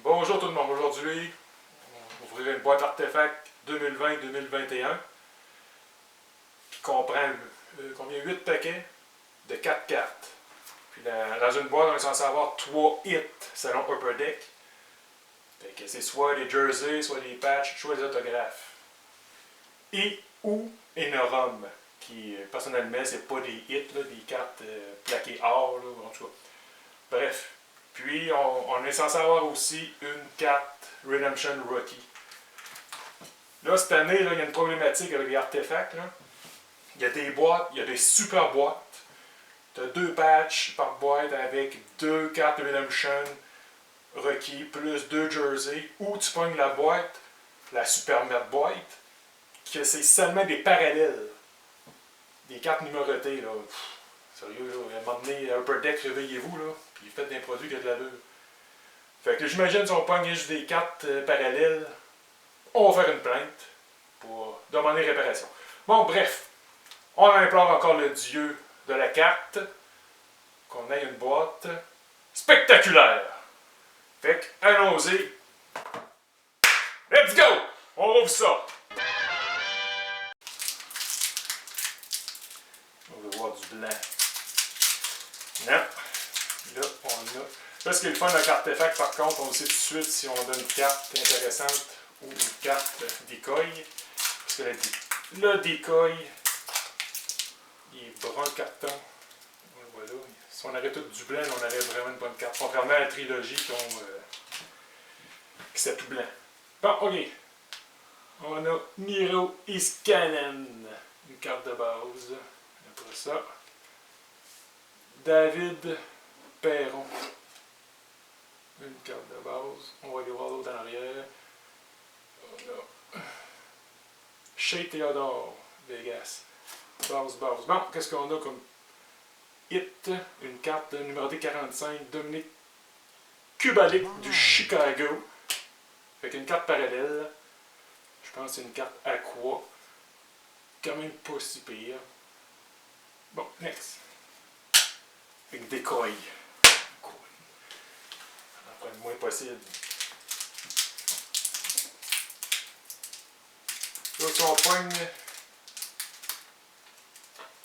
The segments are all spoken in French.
Bonjour tout le monde, aujourd'hui on va ouvrir une boîte artefact 2020-2021 qui comprend combien 8 paquets de 4 cartes. Puis dans une boîte on est censé avoir 3 hits selon Upper Deck. Fait que c'est soit des jerseys, soit des patchs, soit des autographes. Et ou Enorum, qui personnellement c'est pas des hits, là, des cartes plaquées or, là, en tout cas. Bref. Puis, on est censé avoir aussi une carte Redemption Rookie. Là, cette année, là, il y a une problématique avec les artefacts. Là. Il y a des boîtes, il y a des super boîtes. Tu as 2 patchs par boîte avec 2 cartes Redemption Rookie plus 2 jerseys. Ou tu pognes la boîte, la super merde boîte, que c'est seulement des parallèles. Des cartes numérotées. Là. Sérieux, là, à un moment donné, Upper Deck, réveillez-vous, là, puis faites des produits qui ont de l'allure. Fait que j'imagine si on pogne juste des cartes parallèles, on va faire une plainte pour demander réparation. Bon, bref, on implore encore le dieu de la carte qu'on ait une boîte spectaculaire. Fait que, allons-y. Let's go! On ouvre ça! On va voir du blanc. Non. Là, on a. Là, ce qui est le fun avec l'artefact, par contre, on sait tout de suite si on a une carte intéressante ou une carte decoy. Parce que le decoy, il est brun carton. Voilà. Si on avait tout du blanc, on aurait vraiment une bonne carte. Contrairement à la trilogie qui c'est tout blanc. Bon, ok. On a Miro Iskanen, une carte de base. Après ça. David Perron. Une carte de base. On va aller voir l'autre en arrière. On a Shea Theodore, Vegas. Base. Bon, qu'est-ce qu'on a comme hit? Une carte numérotée 45, Dominique Kubalik du Chicago. Fait qu'une carte parallèle. Je pense que c'est une carte Aqua. Quand même pas si pire. Bon, next. Avec Decoy. Enfin, le moins possible. Là, si on pogne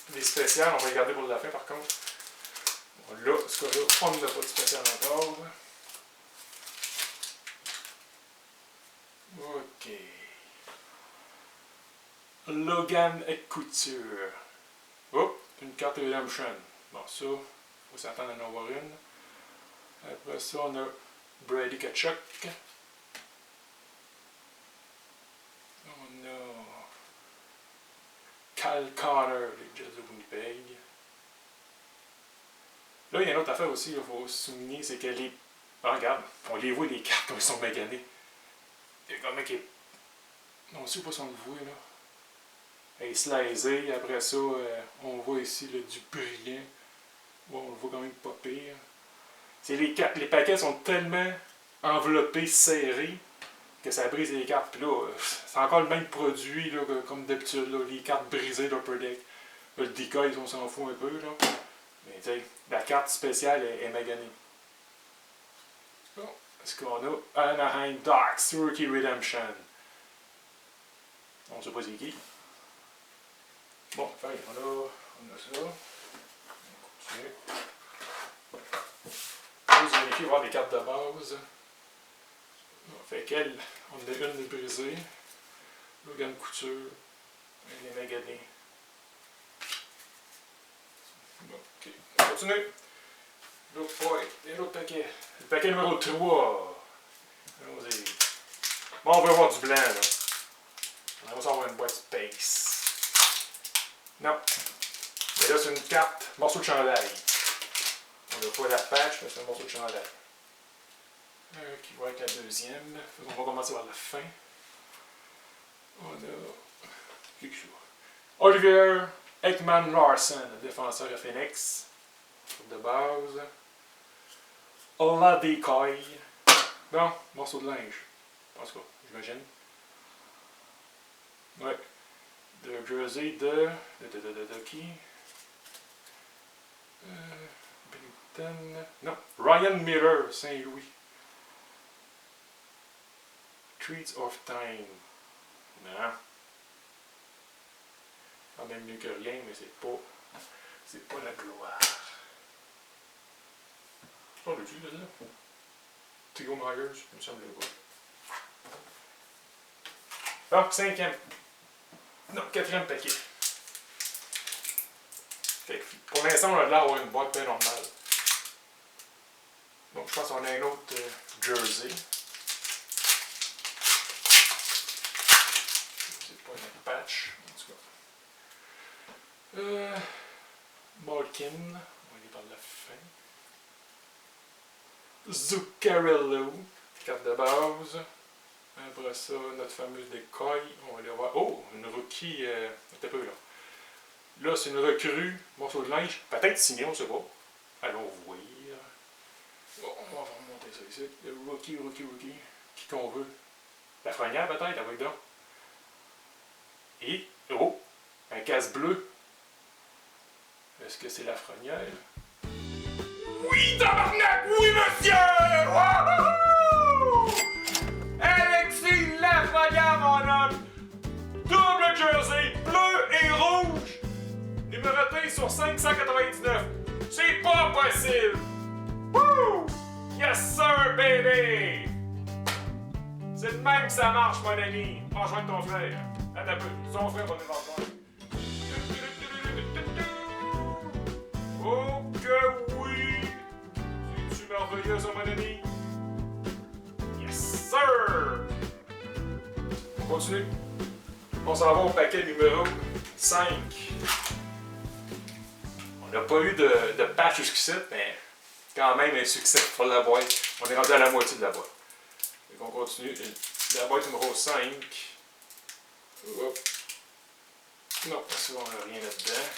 des spéciales, on va les garder pour la fin par contre. Bon, là, ce cas-là, on n'a pas de spécial encore. Ok. Logan et Couture. Oh, une carte Redemption. Bon, ça, il faut s'attendre à en avoir une. Après ça, on a Brady Tkachuk. On a Kyle Connor, les Jets de Winnipeg. Là, il y a une autre affaire aussi qu'il faut souligner, c'est que les. Ah, regarde, on les voit les cartes comme ils sont maganés. Il y a comme un qui est. On ne sait pas si on le voit là. Elle est slicée, après ça, on voit ici là, du brillant. Bon, on le voit quand même pas pire. Les paquets sont tellement enveloppés, serrés, que ça brise les cartes. Puis là, c'est encore le même produit là, comme d'habitude, les cartes brisées d'Upper Deck. Le decoy, on s'en fout un peu. Là. Mais tu sais, la carte spéciale est maganée. Bon, est-ce qu'on a Anaheim Ducks Rookie Redemption? On ne sait pas c'est qui. Bon, enfin, on a ça. On continue. Juste vérifier, voir les cartes de base. Fait qu'elle, on a une brisée. Logan Couture. Elle est maganée. Ok, on continue. L'autre paquet. Le paquet numéro 3. Allons-y. Bon, on va avoir du blanc, là. On va avoir une boîte space. Non. Mais là, c'est une carte morceau de chandail. On n'a pas la patch, mais c'est un morceau de chandail. Qui va être la deuxième. On va commencer par la fin. On a. Olivier Ekman Larson, défenseur à Phoenix. De base. Ola Decoy. Bon, morceau de linge. En tout cas, j'imagine. Ouais. De jersey de qui? Bennington. Non. Ryan Miller, Saint-Louis. Streets of Time. Non. Quand même mieux que rien, mais c'est pas la gloire. On l'a-tu, là? Tigo Myers, il me semble pas. Ah, 5e. Non, 4e paquet. Fait que pour l'instant, on a l'air d'avoir une boîte bien normale. Donc, je pense qu'on a un autre jersey. C'est pas un patch, en tout cas. Malkin, on va aller par la fin. Zuccarello, carte de base. Après ça, notre fameuse decoy. On va aller voir. Oh, une rookie. Attends un peu là. Là, c'est une recrue. Morceau de linge. Peut-être signé, on ne sait pas. Allons voir. Bon, on va remonter ça ici. Le rookie. Qui qu'on veut. La Frenière, peut-être, avec donc. Et, oh, un casse bleu. Est-ce que c'est la Frenière? Oui, tabarnak! Oui, monsieur! Wouhou! Alexis Lafrenière, mon homme! Double jersey, bleu et rouge! Numéroté sur 599. C'est pas possible! Wouh! Yes, sir, baby! C'est de même que ça marche, mon ami. Prends soin de ton frère. Attends un peu. Son frère va nous entendre. Oh que oui! C'est-tu merveilleux, ça, mon ami? Yes, sir! On continue. On s'en va au paquet numéro 5. On n'a pas eu de patch jusqu'ici, mais quand même un succès pour la boîte. On est rendu à la moitié de la boîte. Donc on continue. La boîte numéro 5. Hop. Non, ça, on n'a rien là-dedans.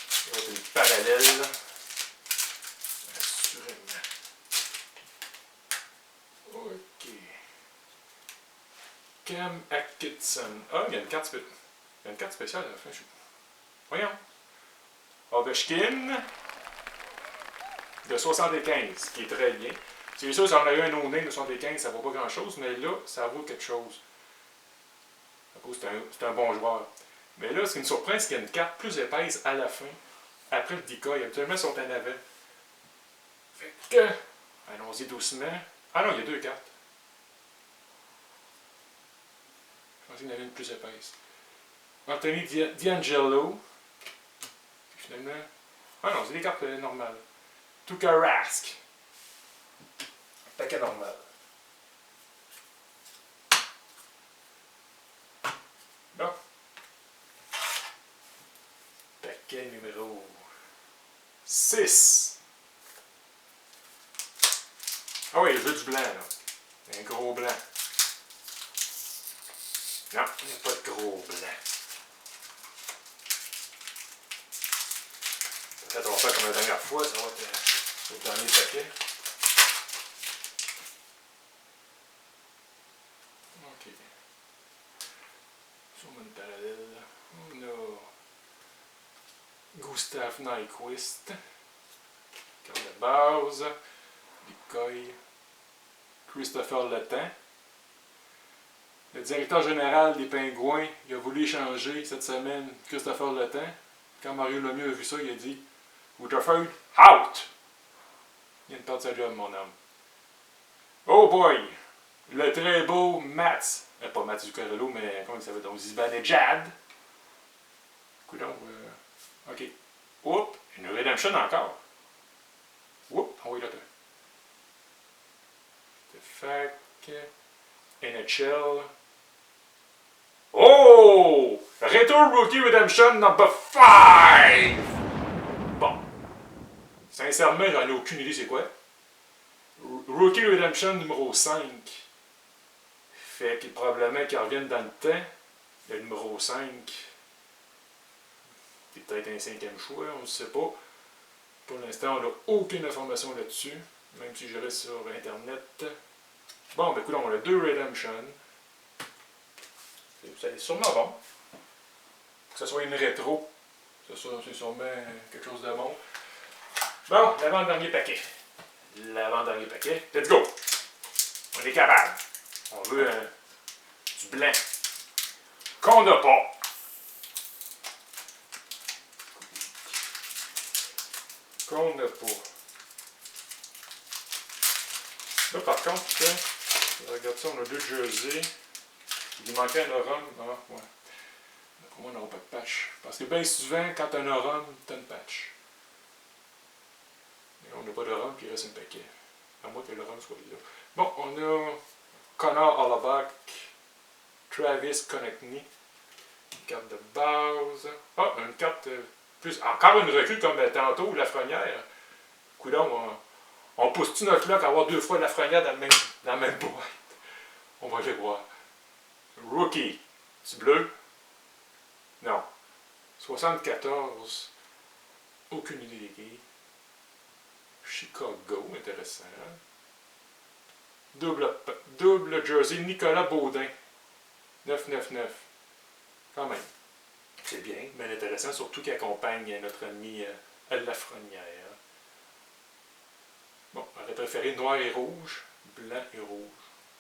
Ça va être une parallèle. Assurément. Ok. Cam Atkinson. Ah, il y a une carte spéciale à la fin. Voyons. Ovechkin de 75, qui est très bien. C'est sûr, si on a eu un no-name de 75, ça ne vaut pas grand-chose, mais là, ça vaut quelque chose. C'est un bon joueur. Mais là, ce qui me surprend, c'est qu'il y a une carte plus épaisse à la fin, après le decoy. Habituellement, ils sont en avant. Fait que, allons-y doucement. Ah non, il y a 2 cartes. Je pensais qu'il y en avait une plus épaisse. Anthony D'Angelo. Finalement. Ah non, c'est des cartes normales. Tuukka Rask. Paquet normal. Bon. Paquet numéro 6. Ah oui, il veut du blanc, là. Un gros blanc. Non, il n'y a pas de gros blanc. Peut-être on va faire comme la dernière fois, ça va être le dernier paquet. Ok. Sur une parallèle. On a Gustav Nyquist. Carte de base. Decoy. Christopher Letang. Le directeur général des Pingouins, il a voulu échanger cette semaine Christopher Letang. Quand Mario Lemieux a vu ça, il a dit Rutherford, out! Il vient de perdre sa job, mon homme. Oh boy! Le très beau Mats. Pas Mats Zuccarello, mais comment il s'appelle donc? Zibanejad. Coudonc, ok. Oups! Une Redemption encore. Oups! On va y là. Fait que. NHL. Oh! Retour Rookie Redemption number 5! Bon. Sincèrement, j'en ai aucune idée c'est quoi. Rookie Redemption numéro 5. Fait que probablement qu'ils reviennent dans le temps. Le numéro 5. C'est peut-être un 5e choix, on ne sait pas. Pour l'instant, on n'a aucune information là-dessus. Même si je reste sur Internet. Bon, ben écoute, on a 2 Redemption. C'est sûrement bon. Que ce soit une rétro. C'est sûrement quelque chose de bon. Bon, l'avant-dernier paquet. L'avant-dernier paquet. Let's go! On est capable. On veut du blanc. Qu'on n'a pas. Qu'on n'a pas. Là, par contre, regarde ça, on a 2 jerseys. Il manquait un orum. Ah, ouais. Pour moi, on n'aura pas de patch. Parce que bien souvent, quand tu as un orum, tu as une patch. Et on n'a pas d'orum, puis il reste un paquet. À moins que l'orum soit là. Bon, on a Connor Hollaback, Travis Konechny. Une carte de base. Ah, une carte plus. Encore une recrue comme tantôt, Lafrenière. Coudonc, on pousse-tu notre luck à avoir 2 fois Lafrenière dans la même boîte? On va aller voir. Rookie. C'est bleu? Non. 74. Aucune idée des qui. Chicago, intéressant. Double jersey, Nicolas Baudin. 9,99. Quand même. C'est bien, mais intéressant, surtout qu'il accompagne notre ami Lafrenière. Bon, on aurait préféré noir et rouge, blanc et rouge.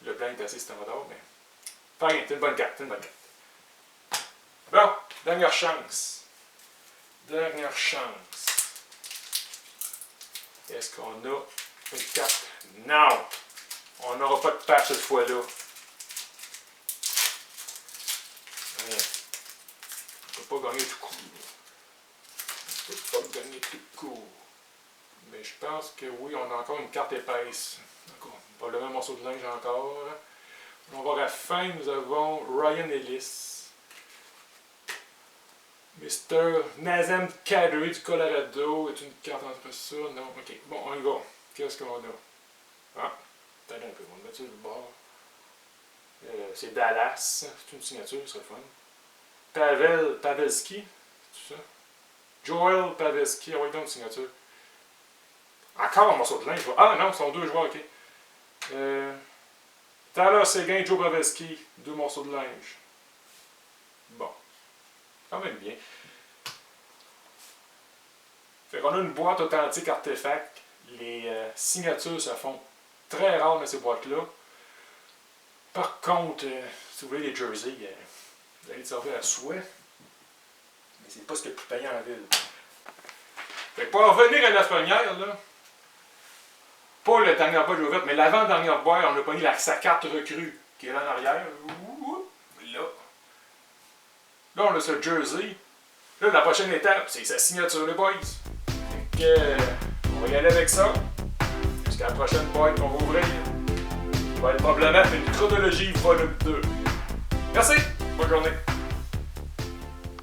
Le blanc est assez standard, mais. Enfin, c'est une bonne carte, c'est une bonne carte. Bon, dernière chance. Dernière chance. Est-ce qu'on a une carte? Non! On n'aura pas de patch cette fois-là. Rien. On ne peut pas gagner tout court. On ne peut pas gagner tout court. Mais je pense que oui, on a encore une carte épaisse. Encore, pas le même morceau de linge encore. On va voir à la fin, nous avons Ryan Ellis. Mr. Nazem Kadri du Colorado est une carte entre ça. Non, ok. Bon, on y va. Qu'est-ce qu'on a? Ah, peut-être un peu. On va le mettre sur le bord. C'est Dallas. C'est une signature, ce serait fun. Pavelski. C'est ça? Joel Pavelski. Ah oui, donc une signature. Encore un morceau de linge. Ah non, ce sont 2 joueurs, ok. Tyler Seguin, Joe Pavelski. 2 morceaux de linge. Bon. Quand même bien. Fait qu'on a une boîte authentique artefact. Les signatures se font très rares dans ces boîtes-là. Par contre, si vous voulez les jerseys, vous allez les servir à souhait. Mais c'est pas ce qui est le plus payant en la ville. Fait que pour en revenir à la première, là, pas la dernière boîte ouverte, mais l'avant-dernière boîte, on a pogné sa carte recrue qui est là en arrière. Là. Là, on a ce jersey. Là, la prochaine étape, c'est sa signature, les boys. Donc, on va y aller avec ça. Jusqu'à la prochaine boîte qu'on va ouvrir. Il va être probablement une chronologie volume 2. Merci. Bonne journée.